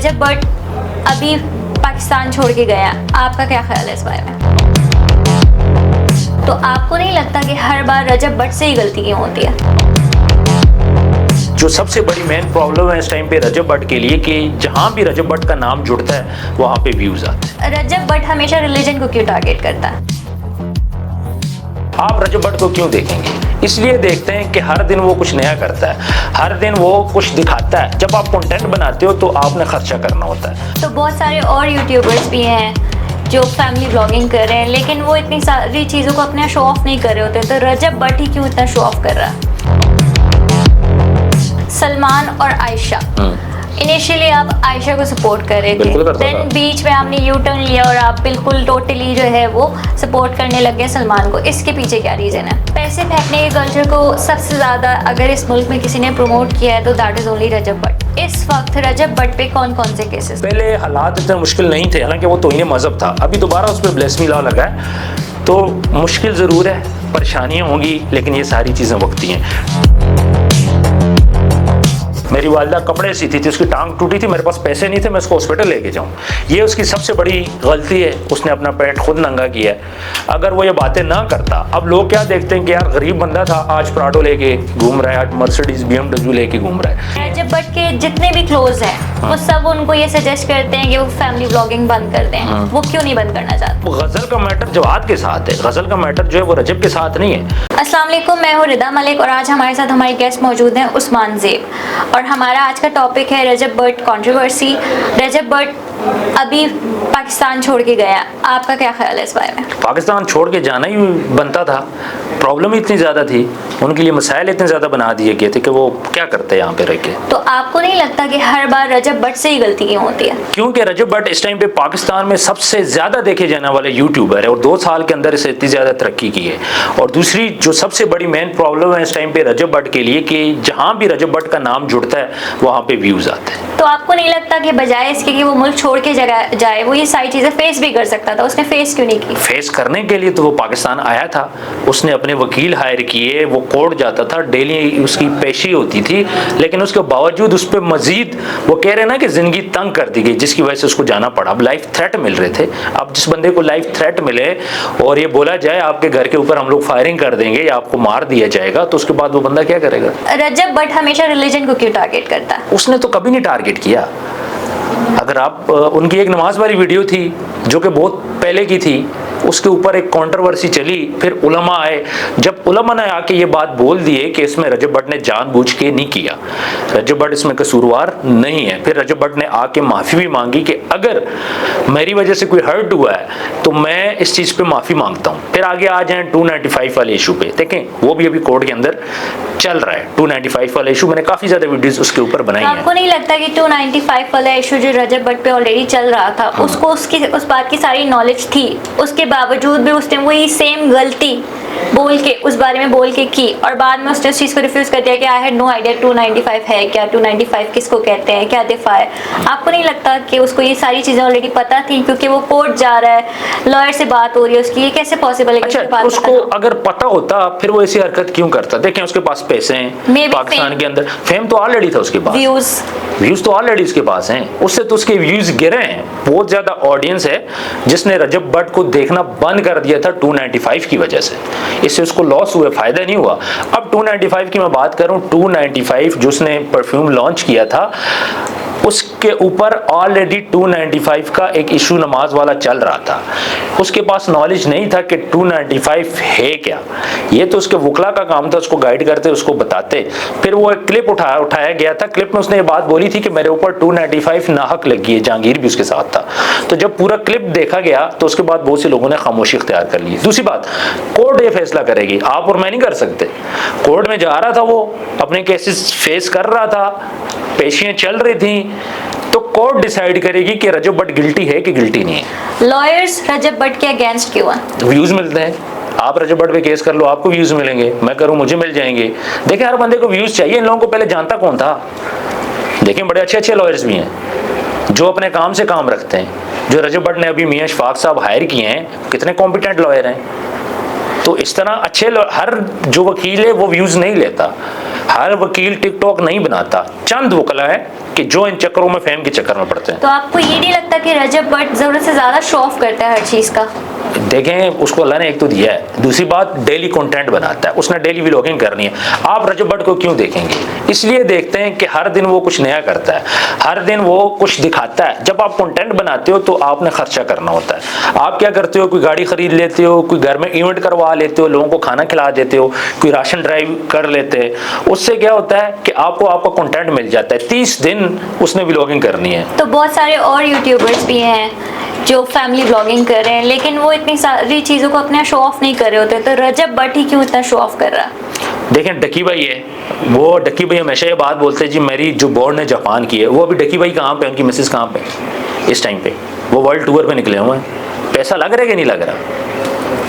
रजब भट्ट अभी पाकिस्तान छोड़ के गया, आपका क्या ख्याल है इस बारे में? तो आपको नहीं लगता कि हर बार रजब भट्ट से ही गलती क्यों होती है? जो सबसे बड़ी मेन प्रॉब्लम है इस टाइम पे रजब भट्ट के लिए कि जहाँ भी रजब भट्ट का नाम जुड़ता है वहाँ पे व्यूज आते हैं। रजब भट्ट हमेशा रिलीजन को क्यों टारगेट करता है? आप रजब भट्ट को क्यों देखेंगे? इसलिए देखते हैं कि हर दिन वो कुछ नया करता है, हर दिन वो कुछ दिखाता है। जब आप कंटेंट बनाते हो तो आपने खर्चा करना होता है। तो बहुत सारे और यूट्यूबर्स भी हैं जो फैमिली ब्लॉगिंग कर रहे हैं, लेकिन वो इतनी सारी चीज़ों को अपने शो ऑफ नहीं कर रहे होते। तो रजब भट्ट ही क्यों इतना शो ऑफ कर रहा है? सलमान और आयशा, इनिशियली आप आयशा को सपोर्ट कर रहे थे, देन बीच में आपने यू टर्न लिया और आप बिल्कुल टोटली जो है वो सपोर्ट करने लग गए सलमान को। इसके पीछे क्या रीज़न है? पैसे फेंकने के कल्चर को सबसे ज़्यादा अगर इस मुल्क में किसी ने प्रमोट किया है तो दैट इज़ ओनली रजब भट्ट। इस वक्त रजब भट्ट पे कौन कौन से केसेस? पहले हालात इतने मुश्किल नहीं थे, हालांकि वो तौहीन मजहब था। अभी दोबारा उस पर ब्लेसमी लॉ लगा है, तो मुश्किल ज़रूर है, परेशानियाँ होंगी, लेकिन ये सारी चीज़ें वक्ती हैं। मेरी वालिदा कपड़े सीती थी, उसकी टांग टूटी थी, मेरे पास पैसे नहीं थे मैं उसको हॉस्पिटल लेके जाऊं। ये उसकी सबसे बड़ी गलती है, उसने अपना पेट खुद नंगा किया है। अगर वो ये बातें ना करता, अब लोग क्या देखते हैं कि यार गरीब बंदा था, आज प्राडो लेके घूम रहा है, आज मर्सिडीज BMW लेके घूम रहा है। रजब भट्ट के जितने भी क्लोज हैं वो सब उनको ये सजेस्ट करते हैं कि वो फैमिली ब्लॉगिंग बंद कर दें। वो क्यों नहीं बंद करना चाहते? गजल का मैटर जवाद के साथ है, गजल का मैटर जो है वो रजब के साथ नहीं है। अस्सलाम वालेकुम, मैं हूँ रिदा मलिक और आज हमारे साथ हमारे गेस्ट मौजूद हैं उस्मान ज़ेब, और हमारा आज का टॉपिक है रजब भट्ट कंट्रोवर्सी। रजब भट्ट अभी पाकिस्तान छोड़ के गया, आपका क्या ख्याल है इस बारे में? पाकिस्तान छोड़ के जाना ही बनता था, प्रॉब्लम इतनी ज़्यादा थी, उनके लिए मसाइल इतने ज़्यादा बना दिए गए थे कि वो क्या करते हैं यहाँ पे रह के। तो आपको नहीं लगता कि हर बार रजब भट्ट से ही गलती क्यों होती है? क्योंकि रजब भट्ट इस टाइम पे पाकिस्तान में सबसे ज़्यादा देखे जाने वाले यूट्यूबर है और 2 साल के अंदर इसे इतनी ज़्यादा तरक्की की है। और दूसरी जो सबसे बड़ी मेन प्रॉब्लम है इस टाइम पे रजब भट्ट के लिए कि जहाँ भी रजब भट्ट का नाम जुड़ता है वहाँ पे व्यूज़ आते हैं। तो आपको नहीं लगता कि बजाय इसके कि वो मुल्क छोड़ के जाए, वो ये सारी चीज़ें फेस भी कर सकता था? उसने फेस क्यों नहीं की? फेस करने के लिए तो वो पाकिस्तान आया था, उसने अपने वकील हायर किए, वो कोर्ट जाता था, डेली उसकी पेशी होती थी, लेकिन उसके बावजूद उस पर मजीद वो कह रहे ना कि ज़िंदगी तंग कर दी गई, जिसकी वजह से उसको जाना पड़ा। अब लाइफ थ्रेट मिल रहे थे। अब जिस बंदे को लाइफ थ्रेट मिले और ये बोला जाए आपके घर के ऊपर हम लोग फायरिंग कर देंगे या आपको मार दिया जाएगा, तो उसके बाद वो बंदा क्या करेगा? रजब भट्ट हमेशा रिलीजन को क्यों टारगेट करता है? उसने तो कभी नहीं टारगेट किया। अगर आप उनकी एक नमाज वाली वीडियो थी जो कि बहुत पहले की थी, उसके ऊपर एक कंट्रोवर्सी चली, फिर उलमा आए, जब उलमा ने आके ये बात बोल दिए कि इसमें रजब भट्ट ने जानबूझ के नहीं किया, रजब भट्ट इसमें कसूरवार नहीं है, फिर रजब भट्ट ने आके माफ़ी भी मांगी कि अगर मेरी वजह से कोई हर्ट हुआ है तो मैं इस चीज़ पे माफ़ी मांगता हूँ। फिर आगे आ जाएं 295 वाले इशू पे, देखें वो भी अभी कोर्ट के अंदर चल रहा है। 295 वाला इशू मैंने काफ़ी ज़्यादा वीडियोज़ उसके ऊपर बनाई हैं। आपको नहीं लगता कि 295 वाला इशू जो रजब भट्ट पे ऑलरेडी चल रहा था, उसको उस बात की सारी नॉलेज थी, उसके बावजूद भी उसने वही सेम गलती बोल के उस बारे में बोल के की, और बाद में उसने उस चीज़ को रिफ्यूज़ कर दिया कि आई हैड नो आइडिया 295 है क्या, 295 किसको कहते हैं, क्या दिफा है? आपको नहीं लगता कि उसको ये सारी चीज़ें ऑलरेडी पता थी? क्योंकि वो कोर्ट जा रहा है, लॉयर से बात हो रही है उसकी, ये कैसे पॉसिबल है? अच्छा, उसको अगर पता होता फिर वो ऐसी हरकत क्यों करता? देखें उसके पास पैसे हैं, पाकिस्तान के अंदर फेम तो ऑलरेडी था उसके पास, व्यूज तो ऑलरेडी उसके पास हैं, उससे तो उसके व्यूज गिरे हैं। बहुत ज्यादा ऑडियंस है जिसने रजब भट्ट को देखना बंद कर दिया था 295 की वजह से, इससे उसको लॉस हुआ, फायदा नहीं हुआ। अब 295 की मैं बात करूं, 295 जो उसने परफ्यूम लॉन्च किया था उसके ऊपर ऑलरेडी 295 का एक इशू नमाज वाला चल रहा था। उसके पास नॉलेज नहीं था कि 295 है क्या, ये तो उसके वकला का काम था, उसको गाइड करते, उसको बताते। फिर वो एक क्लिप उठाया गया था, क्लिप में उसने ये बात बोली थी कि मेरे ऊपर 295 नाहक लगी है, जहांगीर भी उसके साथ था। तो जब पूरा क्लिप देखा गया तो उसके बाद बहुत से लोगों ने खामोशी इख्तियार कर ली। दूसरी बात, कोर्ट ये फैसला करेगी, आप और मैं नहीं कर सकते। कोर्ट में जा रहा था, वो अपने केसेस फेस कर रहा था, पेशियां चल रही थी, तो कोर्ट डिसाइड करेगी कि रजब भट्ट गिल्टी है कि गिल्टी नहीं है। लॉयर्स रजब भट्ट के अगेंस्ट क्यों हैं? व्यूज मिलते हैं, आप रजब भट्ट पे केस कर लो, आपको व्यूज मिलेंगे, मैं करूं मुझे मिल जाएंगे। देखिए हर बंदे को व्यूज चाहिए। इन लोगों को पहले जानता कौन था? देखें बड़े अच्छे अच्छे लॉयर्स भी हैं जो अपने काम से काम रखते हैं। जो रजब भट्ट ने अभी मियां शफाक साहब हायर किए हैं, कितने कॉम्पिटेंट लॉयर हैं। तो इस तरह अच्छे हर जो वकील है वो व्यूज नहीं लेता। हर वकील टिकटॉक नहीं बनाता, चंद वकला है कि जो इन चक्करों में, फेम के चक्कर में पड़ते हैं। तो आपको ये नहीं लगता कि रजब भट्ट जरूरत से ज्यादा शो ऑफ करता है हर चीज का? देखें, उसको अल्लाह ने एक तो दिया है, दूसरी बात डेली कंटेंट बनाता है, उसने डेली व्लॉगिंग करनी है। आप रजब भट्ट को क्यों देखेंगे? इसलिए देखते हैं कि हर दिन वो कुछ नया करता है, हर दिन वो कुछ दिखाता है। जब आप कंटेंट बनाते हो तो आपने खर्चा करना होता है। आप क्या करते हो? कोई गाड़ी खरीद लेते हो, कोई घर में इवेंट करवा लेते हो, लोगों को खाना खिला देते हो, कोई राशन ड्राइव कर लेते हैं। उससे क्या होता है कि आपको आपका कंटेंट मिल जाता है। 30 दिन उसने व्लॉगिंग करनी है। तो बहुत सारे और यूट्यूबर्स भी हैं जो फैमिली व्लॉगिंग कर रहे हैं, लेकिन वो इतनी सारी चीज़ों को अपने शो ऑफ नहीं कर रहे होते। तो रजब भट्ट ही क्यों इतना शो ऑफ कर रहा है? देखें, डकी भाई है, वो डकी भाई हमेशा ये बात बोलते हैं जी मेरी जो बोर्ड ने जापान की है। वो अभी डकी भाई कहाँ पे, उनकी मिसेस कहाँ पे इस टाइम पे? वो वर्ल्ड टूर पे निकले हुए हैं। पैसा लग रहा है कि नहीं लग रहा?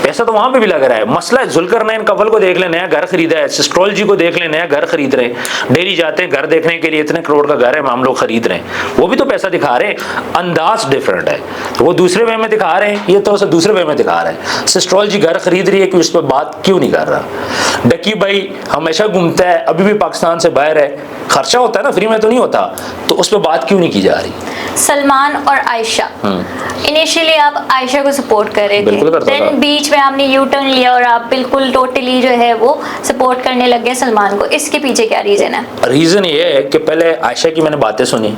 पैसा तो वहां पे भी लग रहा है। मसला है, जुल्करनैन कपल को देख ले, नया घर खरीदा है। सिस्ट्रोल जी को देख ले, नया घर खरीद रहे हैं। डेली जाते हैं घर देखने के लिए, इतने करोड़ का घर है, हम लोग खरीद रहे हैं। वो भी तो पैसा दिखा रहे हैं, अंदाज डिफरेंट है। तो वो दूसरे वे में दिखा रहे हैं, ये तो दूसरे वे में दिखा रहे हैं। सिस्ट्रोल जी घर खरीद रही है कि उस पर बात क्यों नहीं कर रहा? डकी भाई हमेशा घूमता है, अभी भी पाकिस्तान से बाहर है। खर्चा होता है ना, फ्री में तो नहीं होता, तो उस पर बात क्यों नहीं की जा रही? सलमान और आयशा, इनिशियली आप आयशा को सपोर्ट कर रहे थे, देन बीच में आपने यू टर्न लिया और आप बिल्कुल टोटली जो है वो सपोर्ट करने लग गए सलमान को। इसके पीछे क्या रीजन है? रीजन ये है कि पहले आयशा की मैंने बातें सुनी,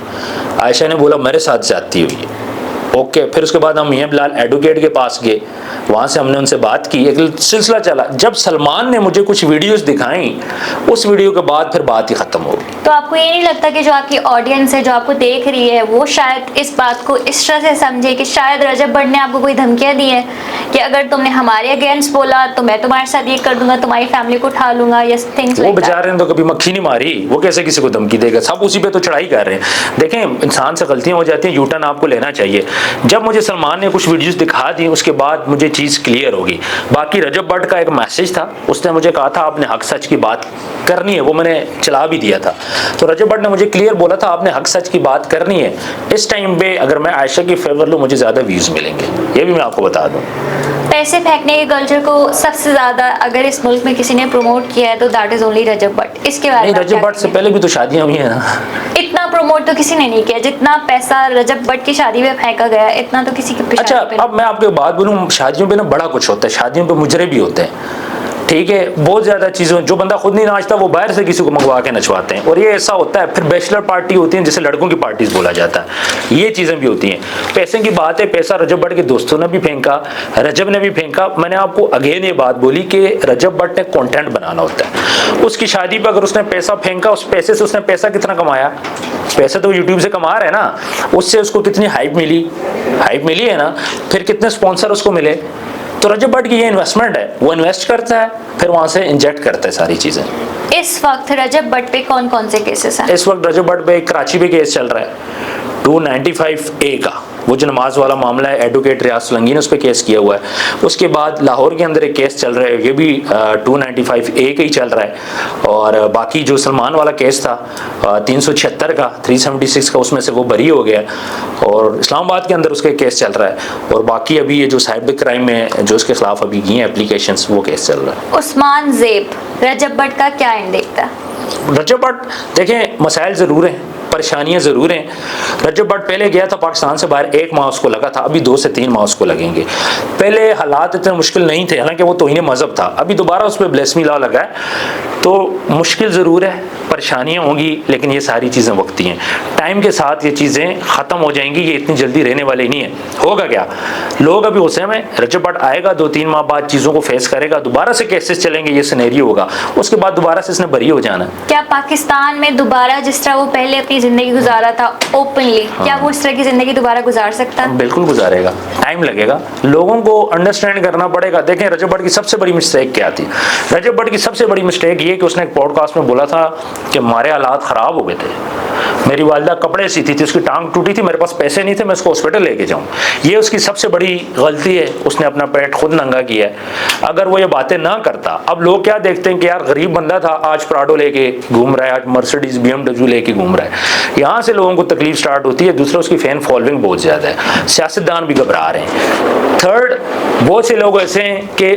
आयशा ने बोला मेरे साथ ज्यादती हुई है। ओके, फिर उसके बाद हम मियां बिलाल एडवोकेट के पास गए, वहाँ से हमने उनसे बात की, एक सिलसिला चला। जब सलमान ने मुझे कुछ वीडियोस दिखाई, उस वीडियो के बाद फिर बात ही खत्म हो गई। तो आपको ये नहीं लगता कि जो आपकी ऑडियंस है, जो आपको देख रही है, वो शायद इस बात को इस तरह से समझे कि शायद रजब भट्ट ने आपको कोई धमकियां दी है कि अगर तुमने हमारे अगेंस्ट बोला तो मैं तुम्हारे साथ ये कर दूंगा, तुम्हारी फैमिली को उठा लूंगा, या थिंग्स वो बेचारे ने तो कभी मक्खी नहीं मारी, वो कैसे किसी को धमकी देगा? सब उसी पे तो चढ़ाई कर रहे हैं। देखें, इंसान से गलतियां हो जाती हैं, यू टर्न आपको लेना चाहिए। जब मुझे सलमान ने कुछ वीडियोस दिखा दी, उसके बाद मुझे चीज़ क्लियर होगी। बाकी रजब भट्ट का एक मैसेज था, उसने मुझे कहा था आपने हक सच की बात करनी है, वो मैंने चला भी दिया था। तो रजब भट्ट ने मुझे क्लियर बोला था आपने हक सच की बात करनी है। इस टाइम पे अगर मैं आयशा की फेवर लूँ, मुझे ज़्यादा व्यूज़ मिलेंगे, ये भी मैं आपको बता दूँ। पैसे फेंकने के कल्चर को सबसे ज्यादा अगर इस मुल्क में किसी ने प्रमोट किया है तो दैट इज ओनली रजब भट्ट। इसके बारे में रजब भट्ट से पहले भी तो शादियां हुई हैं ना। इतना प्रमोट तो किसी ने नहीं किया जितना पैसा रजब भट्ट की शादी में फेंका गया, इतना तो किसी की। अच्छा, अब मैं आपको बात बोलूं, शादियों पे ना बड़ा कुछ होता है, शादियों पे मुजरे भी होते हैं, ठीक है। बहुत ज़्यादा चीज़ों, जो बंदा खुद नहीं नाचता वो बाहर से किसी को मंगवा के नचवाते हैं, और ये ऐसा होता है। फिर बैचलर पार्टी होती है, जिसे लड़कों की पार्टीज बोला जाता है, ये चीज़ें भी होती हैं। पैसे की बात है, पैसा रजब भट्ट के दोस्तों ने भी फेंका, रजब ने भी फेंका। मैंने आपको अगेन ये बात बोली कि रजब भट्ट ने कंटेंट बनाना होता है। उसकी शादी पर अगर उसने पैसा फेंका, उस पैसे से उसने पैसा कितना कमाया? पैसा तो यूट्यूब से कमा रहा है ना, उससे उसको कितनी हाइप मिली है ना, फिर कितने स्पॉन्सर उसको मिले। तो रजब भट्ट की ये इन्वेस्टमेंट है, वो इन्वेस्ट करता है, फिर वहां से इंजेक्ट करता है सारी चीजें। इस वक्त रजब भट्ट पे कौन कौन से केसेस हैं? इस वक्त रजब भट्ट पे कराची पे केस चल रहा है 295A का, वो जो नमाज वाला मामला है, एडवोकेट रियाज सोलंकी ने उस पर केस किया हुआ है। उसके बाद लाहौर के अंदर एक केस चल रहा है, ये भी 295A का ही चल रहा है। और बाकी जो सलमान वाला केस था 376 का, 376 का, उसमें से वो बरी हो गया। और इस्लामाबाद के अंदर उसका केस चल रहा है। और बाकी अभी ये जो साइबर क्राइम में जो उसके खिलाफ अभी गई हैं एप्लीकेशंस, वो केस चल रहा है। उस्मान ज़ेब रजब भट्ट का क्या एंड देखता है? रजब भट्ट देखें, मसाइल ज़रूर हैं, परेशानियां ज़रूर हैं। रजब भट्ट पहले गया था पाकिस्तान से बाहर, 1 माह उसको लगा था, अभी 2 से 3 माह उसको लगेंगे। पहले हालात इतने मुश्किल नहीं थे, हालांकि वो तौहीन मज़हब था। अभी दोबारा उस पर ब्लेसमी लॉ लगा है, तो मुश्किल ज़रूर है, परेशानियां होंगी, लेकिन ये सारी चीज़ें वक्ती हैं। टाइम के साथ ये चीज़ें ख़त्म हो जाएंगी, ये इतनी जल्दी रहने वाली नहीं है। होगा क्या, लोग अभी गुस्से में, रजब भट्ट आएगा, 2-3 माह बाद चीज़ों को फेस करेगा, दोबारा से केसेस चलेंगे, ये सिनेरियो होगा, उसके बाद दोबारा से इसने बरी हो जाना। क्या पाकिस्तान में दोबारा जिस तरह वो पहले अपनी ज़िंदगी गुजारा था ओपनली, क्या वो इस तरह की ज़िंदगी दोबारा गुजार सकता है? बिल्कुल गुजारेगा, टाइम लगेगा, लोगों को अंडरस्टैंड करना पड़ेगा। देखें, रजब भट्ट की सबसे बड़ी मिस्टेक क्या थी? रजब भट्ट की सबसे बड़ी मिस्टेक ये कि उसने एक पॉडकास्ट में बोला था कि हमारे हालात ख़राब हो गए थे, मेरी वालिदा कपड़े सीती थी, उसकी टांग टूटी थी, मेरे पास पैसे नहीं थे मैं उसको हॉस्पिटल लेके जाऊँ। ये उसकी सबसे बड़ी गलती है, उसने अपना पेट खुद नंगा किया है। अगर वो ये बातें ना करता, अब लोग क्या देखते हैं कि यार गरीब बंदा था, आज प्राडो लेके घूम रहा है, आज मर्सिडीज BMW लेके घूम रहा है। यहाँ से लोगों को तकलीफ स्टार्ट होती है। दूसरा, उसकी फैन फॉलोइंग बहुत ज़्यादा है, सियासतदान भी घबरा रहे हैं। थर्ड, बहुत से लोग ऐसे हैं कि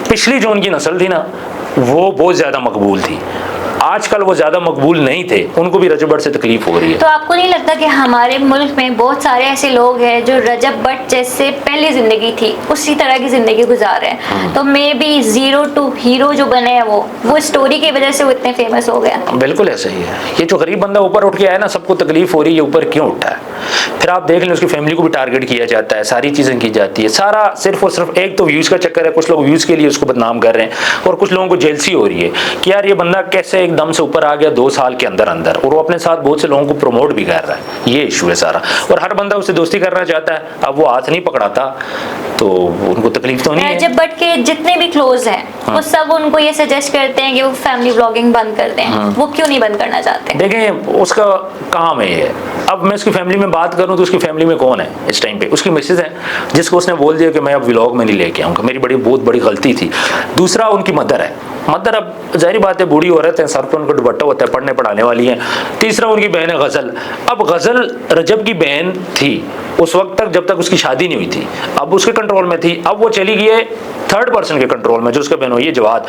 पिछली जो उनकी नस्ल थी ना, वो बहुत ज़्यादा मकबूल थी। आजकल वो ज्यादा मकबूल नहीं थे, उनको भी रजब भट्ट से तकलीफ हो रही है। तो आपको नहीं लगता कि हमारे मुल्क में बहुत सारे ऐसे लोग हैं जो रजब भट्ट जैसे पहली जिंदगी थी उसी तरह की जिंदगी गुजार रहे हैं, तो maybe zero to hero जो बने हैं वो स्टोरी की वजह से वो इतने फेमस हो गया। बिल्कुल ऐसा ही है। ये जो गरीब बंदा ऊपर उठ के आया ना, सबको तकलीफ हो रही है, ऊपर क्यों उठा है? फिर आप देख लें उसकी फैमिली को भी टारगेट किया जाता है, सारी चीजें की जाती है, सारा सिर्फ और सिर्फ एक तो व्यूज का चक्कर है। कुछ लोग व्यूज के लिए उसको बदनाम कर रहे हैं और कुछ लोगों को जेलसी हो रही है कि यार ये बंदा कैसे एकदम से ऊपर आ गया 2 साल के अंदर अंदर, और वो अपने साथ बहुत से लोगों को प्रमोट भी कर रहा है। ये इशू है सारा, और हर बंदा उससे दोस्ती करना चाहता है। अब वो हाथ नहीं पकड़ाता तो उनको तकलीफ तो नहीं है। रजब भट्ट के जितने भी क्लोज हैं वो सब उनको ये सजेस्ट करते हैं कि वो फैमिली व्लॉगिंग बंद कर दें, वो क्यों नहीं बंद करना चाहते? देखें उसका काम है ये। अब मैं उसकी फैमिली में बात करूं तो उसकी फैमिली में कौन है इस टाइम पे? उसकी मिसेज है जिसको उसने बोल दिया कि मैं अब व्लॉग में नहीं लेके आऊंगा, मेरी बहुत बड़ी गलती थी। दूसरा उनकी मदर है, मदर अब जाहिर बात है बूढ़ी औरत है, सर पर उनको दुपट्टा होता है, पढ़ने पढ़ाने वाली है। तीसरा उनकी बहन है गजल। अब गजल रजब की बहन थी उस वक्त तक जब तक उसकी शादी नहीं हुई थी, अब उसके कंट्रोल में थी। अब वो चली गई है थर्ड पर्सन के कंट्रोल में, जो उसका बहन हुई है जवाद।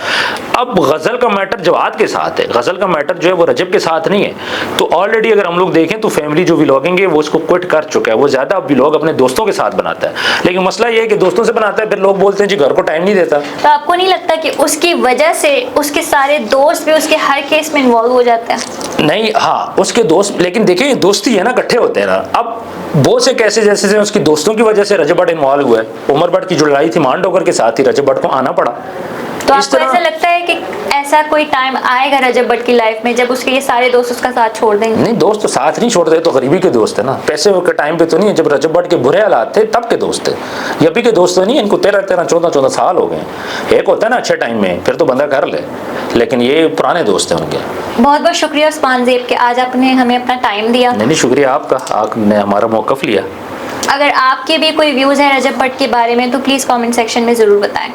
अब गजल का मैटर जवाद के साथ है, गजल का मैटर जो है वो रजब के साथ नहीं है। तो ऑलरेडी अगर हम लोग देखें तो फैमिली जो व्लॉगिंग है वो उसको क्विट कर चुका है, वो ज्यादा अब व्लॉग अपने दोस्तों के साथ बनाता है। लेकिन मसला ये है कि दोस्तों से बनाता है, फिर लोग बोलते हैं जी घर को टाइम नहीं देता। तो आपको नहीं लगता कि उसकी वजह से उसके सारे दोस्त भी उसके हर केस में इन्वॉल्व हो जाते हैं? नहीं, हाँ उसके दोस्त, लेकिन देखिए दोस्ती है ना, इकट्ठे होते हैं ना। अब बहुत से कैसे जैसे उसकी दोस्तों की वजह से रजब भट्ट इन्वॉल्व हुआ है। उमर भट्ट की जो लड़ाई थी मान डोगर के साथ ही रजब भट्ट को आना पड़ा। तो आपको ऐसा लगता है कि ऐसा कोई टाइम आएगा रजब भट्ट की लाइफ में जब उसके ये सारे दोस्त उसका साथ छोड़ देंगे? नहीं, दोस्त तो साथ नहीं छोड़ते, तो गरीबी के दोस्त है ना, पैसे के टाइम पे तो नहीं है। जब रजब भट्ट के बुरे हालात थे तब के दोस्त थे, ये अभी के दोस्त तो नहीं। इनको 13-14 साल हो गए। एक होता है ना अच्छे टाइम में फिर तो बंदा कर ले, लेकिन ये पुराने दोस्त हैं उनके। बहुत बहुत शुक्रिया उस्मान ज़ेब के, आज आपने हमें अपना टाइम दिया। नहीं, शुक्रिया आपका, आपने हमारा मौक़िफ़ लिया। अगर आपके भी कोई व्यूज़ हैं रजब भट्ट के बारे में तो प्लीज़ कमेंट सेक्शन में ज़रूर बताएं।